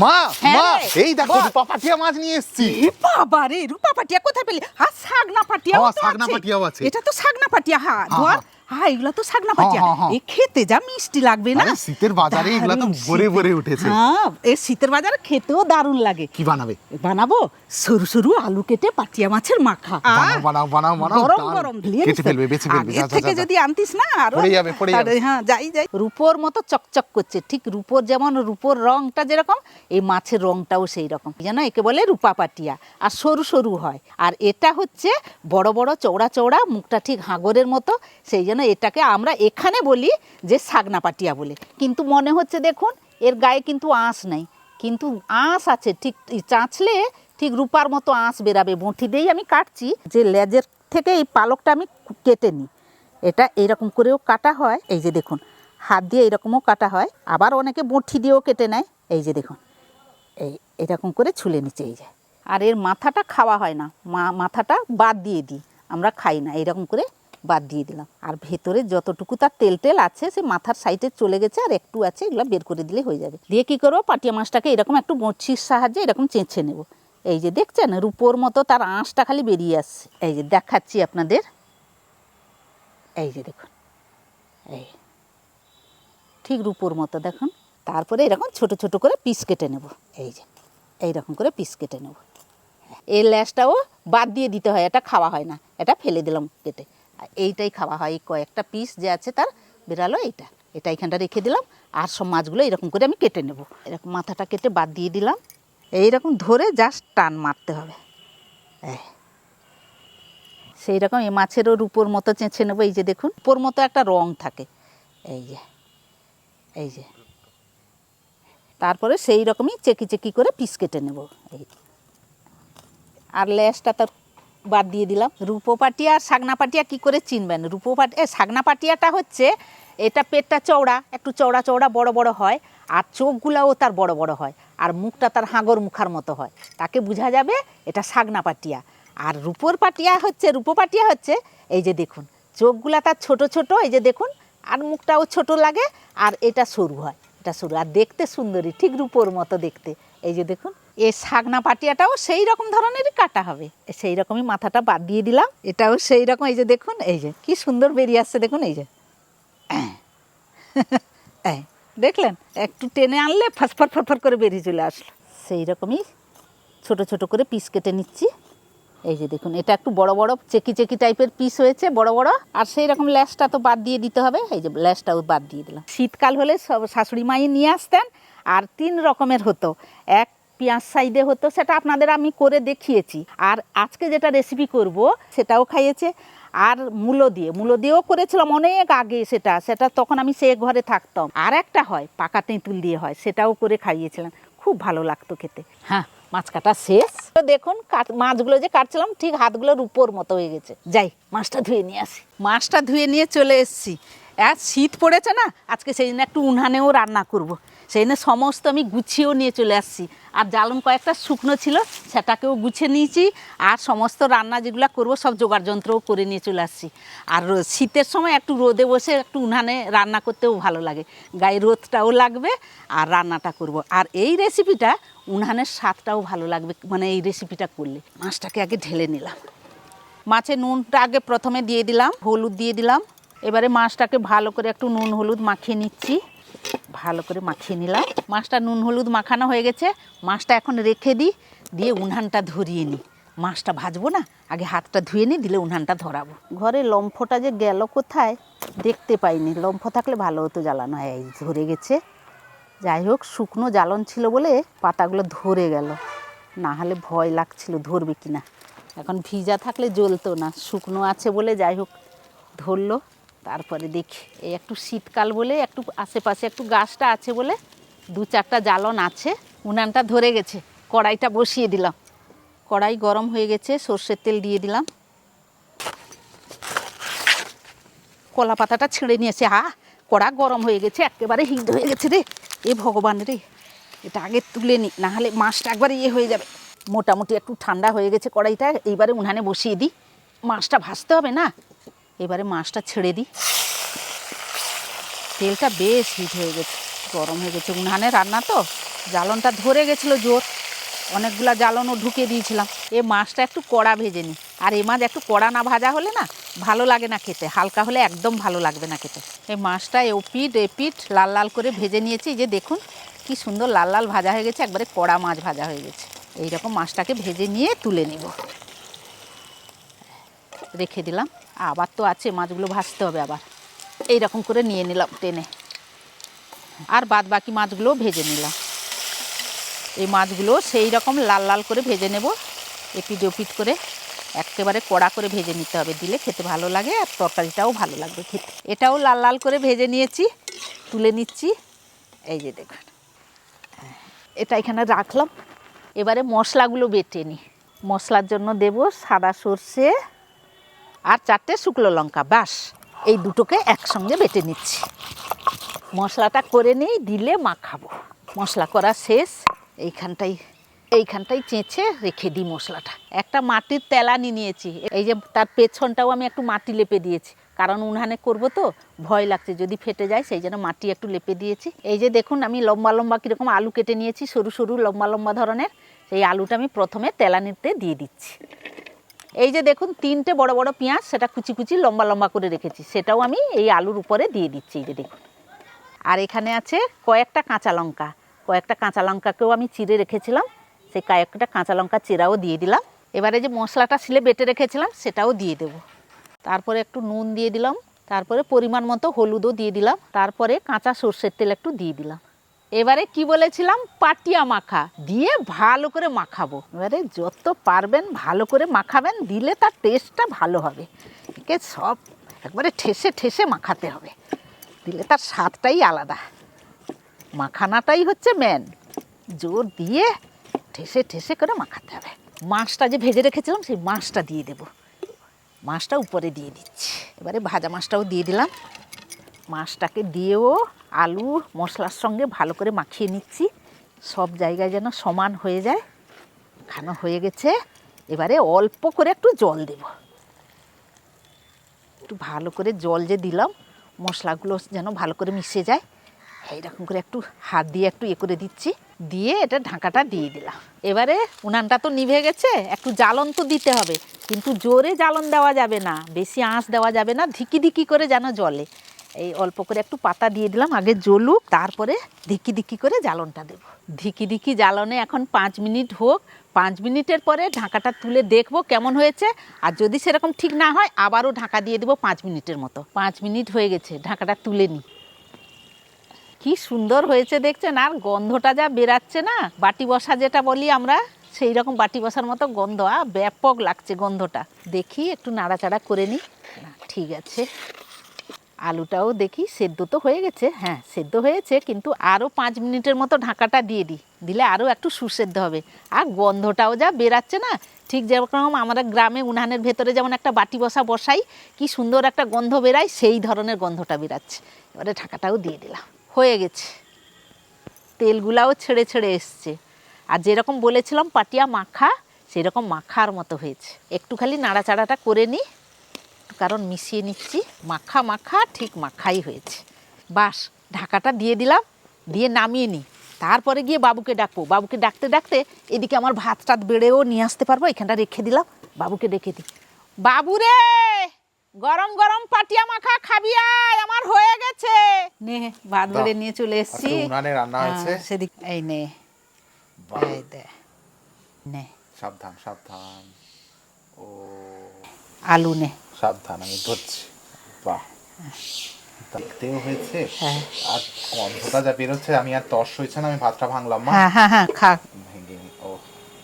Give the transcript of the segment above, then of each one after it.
মা হ্যাঁ মা রে, এই দেখো বল। রূপা পাটিয়া মাছ নিয়ে এসেছি। এ বাবা রে, রূপা পাটিয়া কোথায় পেলি? হ্যাঁ, শাগনা পাটিয়া হ্যাঁ, শাগনা পাটিয়াও আছে। এটা তো শাগনা পাটিয়া। হ্যাঁ ধর, হ্যাঁ এগুলা তো শাগনা পাটিয়া। হ্যাঁ। এ খেতে যা মিষ্টি লাগবে না? আরে শীতের বাজারে এগুলা তো দারুণ ভরে শীতে। ভরে উঠেছে। হ্যাঁ, এই শীতের বাজারে খেতেও দারুণ লাগে। কি বানাবে? বানাবো সরু সরু আলু কেটে পাটিয়া মাছের মাখা। বানাও গরম দারুণ। গরম ঢেলে কেটে ফেলবে, বেছে ফেলবে। আগের থেকে যদি আনতিস না আরো পড়ে যাবে, পড়ে যাবে। হ্যাঁ যাই রূপোর মতো চকচক করছে, ঠিক রূপোর যেমন রূপোর রংটা যেরকম এই মাছের রংটাও সেই রকম, যেন একে বলে রূপা পাটিয়া। আর সরু সরু হয়, আর এটা হচ্ছে বড় বড় চৌড়া চৌড়া, মুখটা ঠিক হাঙরের মতো, সেই জন্য এটাকে আমরা এখানে বলি যে শাগনা পাটিয়া বলে। কিন্তু মনে হচ্ছে দেখুন এর গায়ে কিন্তু আঁশ নাই, কিন্তু আঁশ আছে, ঠিক চাঁচলে ঠিক রূপার মতো আঁশ বেরাবে। বঁটি দিয়েই আমি কাটছি, যে লেজের থেকে এই পালকটা আমি কেটে নিই। এটা এইরকম করেও কাটা হয়, এই যে দেখুন হাত দিয়ে এইরকমও কাটা হয়, আবার অনেকে বঁটি দিয়েও কেটে নেয়। এই যে দেখুন এরকম করে ছুলে নিচ্ছে এই যে। আর এর মাথাটা খাওয়া হয় না, মাথাটা বাদ দিয়ে দিই, আমরা খাই না, এরকম করে বাদ দিয়ে দিলাম। আর ভেতরে যতটুকু তার তেল টেল আছে সে মাথার সাইডে চলে গেছে, আর একটু আছে, এগুলো বের করে দিলে হয়ে যাবে। দিয়ে কী করবো, পাটিয়া মাছটাকে এরকম একটু বঁড়শির সাহায্যে এরকম চেঁচে নেব। এই যে দেখছেন রূপোর মতো তার আঁশটা খালি বেরিয়ে আসছে। এই যে দেখাচ্ছি আপনাদের, এই যে দেখুন, এই ঠিক রূপোর মতো দেখুন। তারপরে এরকম ছোট ছোট করে পিস কেটে নেব, এই যে এইরকম করে পিস কেটে নেব। এই ল্যাসটাও বাদ দিয়ে দিতে হয়, এটা খাওয়া হয় না, এটা ফেলে দিলাম কেটে। আর এইটাই খাওয়া হয়, এই কয়েকটা পিস যে আছে তার বেরালো, এটা এখানটা রেখে দিলাম। আর সব মাছগুলো এরকম করে আমি কেটে নেব। এরকম মাথাটা কেটে বাদ দিয়ে দিলাম, এইরকম ধরে জাস্ট টান মারতে হবে। সেই রকম এই মাছেরও রূপোর মতো চেঁচে নেবো। এই যে দেখুন রূপোর মতো একটা রং থাকে, এই যে তারপরে সেই রকমই চেকি চেকি করে পিস কেটে নেব। এই আর লেজটা তার বাদ দিয়ে দিলাম। রূপো পাটিয়া আর শাগনা পাটিয়া কী করে চিনবেন? শাগনা পাটিয়াটা হচ্ছে এটা পেটটা চওড়া, একটু চওড়া চওড়া বড় বড় হয়, আর চোখগুলাও তার বড় বড় হয়, আর মুখটা তার হাঙর মুখার মতো হয়, তাকে বোঝা যাবে এটা শাগনা পাটিয়া। আর রূপো পাটিয়া হচ্ছে এই যে দেখুন চোখগুলা তার ছোট ছোট, এই যে দেখুন, আর মুখটাও ছোট লাগে, আর এটা সরু হয়, এটা সরু আর দেখতে সুন্দরী, ঠিক রূপোর মতো দেখতে। এই যে দেখুন এই শাগনা পাটিয়াটাও সেই রকম ধরনেরই কাটা হবে, সেই রকমই মাথাটা বাদ দিয়ে দিলাম। এটাও সেই রকম, এই যে দেখুন, এই যে কি সুন্দর বেরিয়ে আসছে দেখুন, এই যে দেখলেন একটু টেনে আনলে ফটফট ফটফট করে বেরিয়ে চলে আসলো। সেই রকমই ছোট ছোট করে পিস কেটে নিচ্ছি। এই যে দেখুন এটা একটু বড় বড় চেকি চেকি টাইপের পিস হয়েছে, বড় বড়। আর সেই রকম ল্যাসটা তো বাদ দিয়ে দিতে হবে, এই যে ল্যাসটাও বাদ দিয়ে দিলাম। শীতকাল হলে সব শাশুড়ি মাই নিয়ে আসতেন, আর 3 রকমের হতো। এক পেঁয়াজ সাইডে হতো, সেটা আপনাদের আমি করে দেখিয়েছি। আর আজকে যেটা রেসিপি করব সেটাও খাইয়েছে। আর মূলো দিয়েও করেছিলাম অনেক আগে, সেটা তখন আমি সে ঘরে থাকতাম। আর একটা হয় পাকা তেঁতুল দিয়ে হয়, সেটাও করে খাইয়েছিলাম, খুব ভালো লাগতো খেতে। হ্যাঁ, মাছ কাটা শেষ। তো দেখুন মাছগুলো যে কাটছিলাম ঠিক হাতগুলোর উপর মতো হয়ে গেছে। যাই মাছটা ধুয়ে নিয়ে আসি। মাছটা ধুয়ে নিয়ে চলে এসেছি। আর শীত পড়েছে না, আজকে সেই জন্য একটু উনানেও রান্না করব। সেই জন্য সমস্ত আমি গুছিয়েও নিয়ে চলে আসছি। আর জ্বালন কয়েকটা শুকনো ছিল, সেটাকেও গুছিয়ে নিয়েছি। আর সমস্ত রান্না যেগুলো করব সব জোগাড় যন্ত্রও করে নিয়ে চলে আসছি। আর শীতের সময় একটু রোদে বসে একটু উনানে রান্না করতেও ভালো লাগে, গায়ে রোদটাও লাগবে আর রান্নাটা করব। আর এই রেসিপিটা উনানের স্বাদটাও ভালো লাগবে, মানে এই রেসিপিটা করলে। মাছটাকে আগে ঢেলে নিলাম, মাছে নুনটা আগে প্রথমে দিয়ে দিলাম, হলুদ দিয়ে দিলাম। এবারে মাছটাকে ভালো করে একটু নুন হলুদ মাখিয়ে নিচ্ছি, ভালো করে মাখিয়ে নিলাম। মাছটা নুন হলুদ মাখানো হয়ে গেছে, মাছটা এখন রেখে দিই, দিয়ে উনানটা ধরিয়ে নিই। মাছটা ভাজবো না, আগে হাতটা ধুয়ে নিই, দিলে উনানটা ধরাবো। ঘরে লম্ফটা যে গেল কোথায় দেখতে পাইনি, লম্ফ থাকলে ভালো হতো জ্বালানো। এই ধরে গেছে। যাই হোক শুকনো জ্বালন ছিল বলে পাতাগুলো ধরে গেল, না হলে ভয় লাগছিল ধরবে কিনা। এখন ভিজা থাকলে জ্বলতো না, শুকনো আছে বলে যাই হোক ধরলো। তারপরে দেখি এই একটু শীতকাল বলে একটু আশেপাশে একটু গাছটা আছে বলে 2-4টা জ্বালন আছে। উনানটা ধরে গেছে, কড়াইটা বসিয়ে দিলাম। কড়াই গরম হয়ে গেছে, সর্ষের তেল দিয়ে দিলাম। কলা পাতাটা ছিঁড়ে নিয়েছে। কড়া গরম হয়ে গেছে, একেবারে হিট হয়ে গেছে রে, এ ভগবান রে। এটা আগে তুলে নিই, না হলে মাছটা একবার হয়ে যাবে। মোটামুটি একটু ঠান্ডা হয়ে গেছে কড়াইটা, এইবারে উনানে বসিয়ে দিই। মাছটা ভাজতে হবে না, এবারে মাছটা ছেড়ে দিই। তেলটা বেশ হিট হয়ে গেছে, গরম হয়ে গেছে, উনানে রান্না তো জ্বালনটা ধরে গেছিলো জোর, অনেকগুলা জ্বালনও ঢুকিয়ে দিয়েছিলাম। এই মাছটা একটু কড়া ভেজে নিই, আর এই মাছ একটু কড়া না ভাজা হলে না ভালো লাগে না খেতে, হালকা হলে একদম ভালো লাগবে না খেতে। এই মাছটা এপিট এপিট লাল লাল করে ভেজে নিয়েছি, যে দেখুন কি সুন্দর লাল লাল ভাজা হয়ে গেছে, একবারে কড়া মাছ ভাজা হয়ে গেছে। এইরকম মাছটাকে ভেজে নিয়ে তুলে নেব, রেখে দিলাম। আবার তো আছে, মাছগুলো ভাজতে হবে আবার। এইরকম করে নিয়ে নিলাম টেনে, আর বাদ বাকি মাছগুলোও ভেজে নিলাম। এই মাছগুলো সেই রকম লাল লাল করে ভেজে নেব, এপিট ওপিট করে একেবারে কড়া করে ভেজে নিতে হবে, দিলে খেতে ভালো লাগে আর তরকারিটাও ভালো লাগবে খেতে। এটাও লাল লাল করে ভেজে নিয়েছি, তুলে নিচ্ছি। এই যে দেখুন, এটা এখানে রাখলাম। এবারে মশলাগুলো বেটে নিই। মশলার জন্য দেব সাদা সর্ষে আর 4টে শুকনো লঙ্কা, বাস এই দুটোকে একসঙ্গে বেটে নিচ্ছি। মশলাটা করে নিই, দিলে মাখাবো। মশলা করা শেষ, এইখানটাই চেঁচে রেখে দিই মশলাটা। একটা মাটির তেলানি নিয়েছি, এই যে তার পেছনটাও আমি একটু মাটি লেপে দিয়েছি, কারণ উনানে করবো তো ভয় লাগছে যদি ফেটে যায়, সেই জন্য মাটি একটু লেপে দিয়েছি। এই যে দেখুন, আমি লম্বা লম্বা কীরকম আলু কেটে নিয়েছি, সরু সরু লম্বা লম্বা ধরনের। সেই আলুটা আমি প্রথমে তেলানিতে দিয়ে দিচ্ছি। এই যে দেখুন 3টে বড় বড় পেঁয়াজ, সেটা কুচি কুচি লম্বা লম্বা করে রেখেছি, সেটাও আমি এই আলুর উপরে দিয়ে দিচ্ছি। এই যে দেখুন, আর এখানে আছে কয়েকটা কাঁচা লঙ্কা, কয়েকটা কাঁচা লঙ্কাকেও আমি চিড়ে রেখেছিলাম, সেই কয়েকটা কাঁচা লঙ্কা চিরাও দিয়ে দিলাম। এবারে যে মশলাটা শিলে বেটে রেখেছিলাম সেটাও দিয়ে দেব। তারপরে একটু নুন দিয়ে দিলাম, তারপরে পরিমাণ মতো হলুদও দিয়ে দিলাম, তারপরে কাঁচা সর্ষের তেল একটু দিয়ে দিলাম। এবারে কি বলেছিলাম, পাটিয়া মাখা দিয়ে ভালো করে মাখাবো। এবারে যত পারবেন ভালো করে মাখাবেন, দিলে তার টেস্টটা ভালো হবে। একে সব একবারে ঠেসে ঠেসে মাখাতে হবে, দিলে তার স্বাদটাই আলাদা। মাখানাটাই হচ্ছে মেন, জোর দিয়ে ঠেসে ঠেসে করে মাখাতে হবে। মাছটা যে ভেজে রেখেছিলাম সেই মাছটা দিয়ে দেব, মাছটা উপরে দিয়ে দিচ্ছি। এবারে ভাজা মাছটাও দিয়ে দিলাম। মাছটাকে দিয়েও আলু মশলার সঙ্গে ভালো করে মাখিয়ে নিচ্ছি, সব জায়গায় যেন সমান হয়ে যায়। খানো হয়ে গেছে, এবারে অল্প করে একটু জল দেব। একটু ভালো করে জল যে দিলাম, মশলাগুলো যেন ভালো করে মিশে যায়, এইরকম করে একটু হাত দিয়ে একটু করে দিচ্ছি, দিয়ে এটা ঢাকাটা দিয়ে দিলাম। এবারে উনানটা তো নিভে গেছে, একটু জ্বালন তো দিতে হবে, কিন্তু জোরে জ্বালন দেওয়া যাবে না, বেশি আঁচ দেওয়া যাবে না, ধিকি ধিকি করে যেন জ্বলে। এই অল্প করে একটু পাতা দিয়ে দিলাম, আগে জ্বলুক, তারপরে ধিকি ধিকি করে জ্বালনটা দেব। ধিকি ধিকি জ্বালনে এখন 5 মিনিট হোক, 5 মিনিটের পরে ঢাকাটা তুলে দেখবো কেমন হয়েছে। আর যদি সেরকম ঠিক না হয় আবারও ঢাকা দিয়ে দেবো 5 মিনিটের মতো। 5 মিনিট হয়ে গেছে, ঢাকাটা তুলে নিই। কি সুন্দর হয়েছে দেখছেন, আর গন্ধটা যা বেরাচ্ছে না, বাটি বসা যেটা বলি আমরা, সেই রকম বাটি বসার মতো গন্ধ, ব্যাপক লাগছে গন্ধটা। দেখি একটু নাড়াচাড়া করে নিই। ঠিক আছে, আলুটাও দেখি সেদ্ধ তো হয়ে গেছে, হ্যাঁ সেদ্ধ হয়েছে, কিন্তু আরও 5 মিনিটের মতো ঢাকাটা দিয়ে দিই, দিলে আরও একটু সুসেদ্ধ হবে। আর গন্ধটাও যা বেরাচ্ছে না, ঠিক যেরকম আমরা গ্রামে উনানের ভেতরে যেমন একটা বাটি বসা বসাই, কি সুন্দর একটা গন্ধ বেরায়, সেই ধরনের গন্ধটা বেরাচ্ছে। এবারে ঢাকাটাও দিয়ে দিলাম, হয়ে গেছে। তেলগুলাও ছেড়ে ছেড়ে এসছে, আর যেরকম বলেছিলাম পাটিয়া মাখা, সেরকম মাখার মতো হয়েছে। একটু খালি নাড়াচাড়াটা করে নিই, কারণ মিশিয়ে নিচ্ছি। মাখা মাখা ঠিক মাখাই হয়েছে। বাস, ঢাকাটা দিয়ে দিলাম, দিয়ে নামিয়ে নিই, তারপরে গিয়ে বাবুকে ডাকবো। বাবুকে ডাকতে ডাকতে এদিকে আমার ভাত টাত বেড়েও নিয়ে আসতে পারবো। এখানটা রেখে দিলাম, বাবুকে ডেকে দিই। বাবু রে, গরম গরম পাটিয়া মাখা খাবি আয়, আমার হয়ে গেছে। নে ভাত বেড়ে নিয়ে চলে এসেছি, উনানে রান্না হয়েছে। সেদিক এই নে, এই দে নে, সাবধান সাবধান, ও আলু নে, সাবধান, আমি ধরছি। বাহ, দেখতেও হয়েছে, আর গন্ধটা যা বেরোচ্ছে, আমি আর তর্স হয়েছে না, আমি ভাতটা ভাঙলাম মা। হ্যাঁ হ্যাঁ হ্যাঁ খা। ভেঙে নি, ও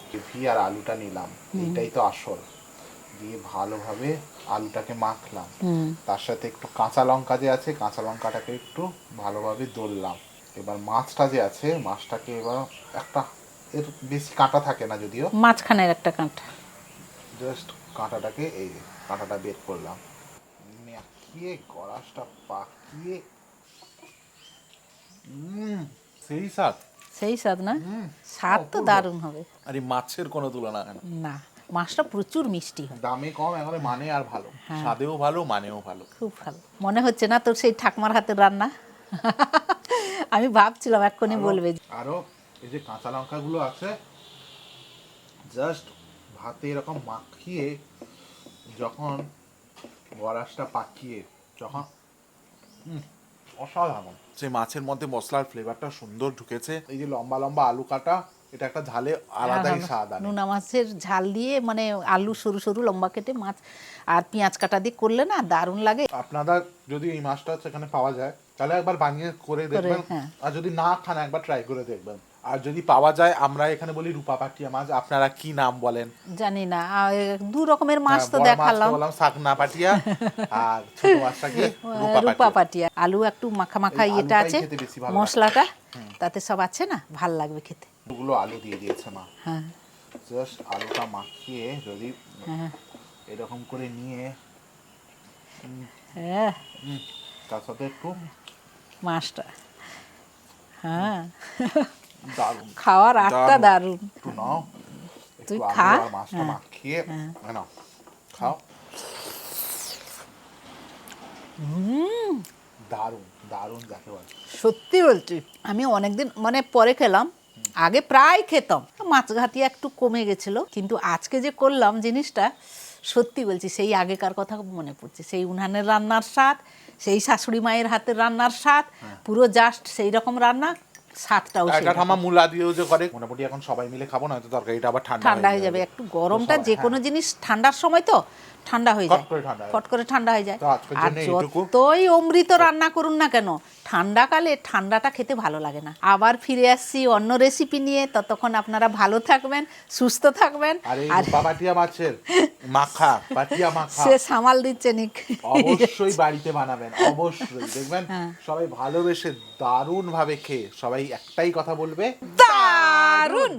পেঁপি আর আলুটা নিলাম, এটাই তো আসল। দিয়ে ভালোভাবে আলুটাকে মাখলাম, তার সাথে একটু কাঁচা লঙ্কা যে আছে, কাঁচা লঙ্কাটাকে একটু ভালোভাবে দললাম। এবার মাছটা যে আছে, মাছটাকে এবার একটা, এর বেশি কাঁটা থাকে না যদিও, মাঝখানের একটা কাঁটা, জাস্ট কাঁটাটাকে, এই কাঁটাটা বের করলাম, মাখিয়ে গড়াসটা পাকিয়ে, সেই স্বাদ, সেই স্বাদ না, স্বাদ তো দারুণ হবে। আরে মাছের কোনো তুলনা হয় না, মাছটা প্রচুর মিষ্টি হয়, দামে কম, এখন মানে আর ভালো, স্বাদেও ভালো, মানেও ভালো, খুব ভালো। মনে হচ্ছে না তোর সেই ঠাকমার হাতের রান্না? আমি ভাবছিলাম এক্ষুনি বলবে। আরো এই যে কাঁচা লঙ্কাগুলো আছে জাস্ট ভাতে এরকম মাখিয়ে যখন গরাসটা পাকিয়ে যখন অসাধারণ, সেই মাছের মধ্যে মশলার ফ্লেভারটা সুন্দর ঢুকেছে। এই যে লম্বা লম্বা আলু কাটা, এটা একটা ঝালে আলাদাই স্বাদ আনে। নোনা মাছের ঝাল দিয়ে মানে আলু সরু সরু লম্বা কেটে মাছ আর পেঁয়াজ কাটা দিয়ে করলে না দারুণ লাগে। আপনারা যদি এই মাছটা সেখানে পাওয়া যায় তাহলে একবার বানিয়ে করে দেখবেন, হ্যাঁ। আর যদি না খান একবার ট্রাই করে দেখবেন। আর যদি পাওয়া যায়, আমরা এখানে বলি রূপা পাটিয়া মাছ, আপনারা কি নাম বলেন জানি না, দু রকমের মাছ তো বড় মাছটা দেখালাম। বললাম শাকনা পাটিয়া, আর ছোট মাছটা কি রূপা রূপা পাটিয়া। পাটিয়া। আলু একটু মাখা মাখা এই ইয়েটা আলুটাই আছে, খেতে বেশি ভালো মশলাটা তাতে সব আছে না, ভাল লাগবে খেতে। ওগুলো আলু দিয়ে দিয়েছে মা, হ্যাঁ জাস্ট আলুটা মাখিয়ে যদি হ্যাঁ এরকম করে নিয়ে হ্যাঁ তার সাথে একটু মাছটা, হ্যাঁ দারুণ খাওয়ার আটটা দারুণ। একটু নাও, একটু তুই আলু খা। আর মাছটা মাখিয়ে নাও, খাও। দারুণ দারুণ যাকে বলে। সত্যি বলছি, আমি অনেকদিন মানে পরে খেলাম, আগে প্রায় খেতাম, মাছ ঘাটিয়া একটু কমে গেছিলো, কিন্তু আজকে যে করলাম জিনিসটা, সত্যি বলছি সেই আগেকার কথা মনে পড়ছে, সেই উনানের রান্নার স্বাদ, সেই শাশুড়ি মায়ের হাতের রান্নার স্বাদ, পুরো জাস্ট সেই রকম রান্না, স্বাদটাও এটা ঠামা মূলা দিয়েও যে করে, মোটামুটি এখন সবাই মিলে খাবো, না তো তরকারিটা আবার ঠান্ডা হয়ে যাবে। একটু গরমটা যে কোনো জিনিস ঠান্ডার সময় তো ঠান্ডা হয়ে যায়, ফট করে ঠান্ডা হয়ে যায়। তো আজকের আর জন্য এইটুকু। যতই অমৃত রান্না করুন না কেন, ঠান্ডাকালে ঠান্ডাটা খেতে ভালো লাগে না। আবার ফিরে আসছি অন্য রেসিপি নিয়ে, ততক্ষণ আপনারা ভালো থাকবেন, সুস্থ থাকবেন। আর এই রূপা পাটিয়া মাছের মাখা, পাটিয়া মাখা সে সামাল দিচ্ছে নিক, অবশ্যই বাড়িতে বানাবেন, অবশ্যই দেখবেন সবাই ভালোবেসে দারুণ ভাবে খেয়ে সবাই একটাই কথা বলবে, দারুণ।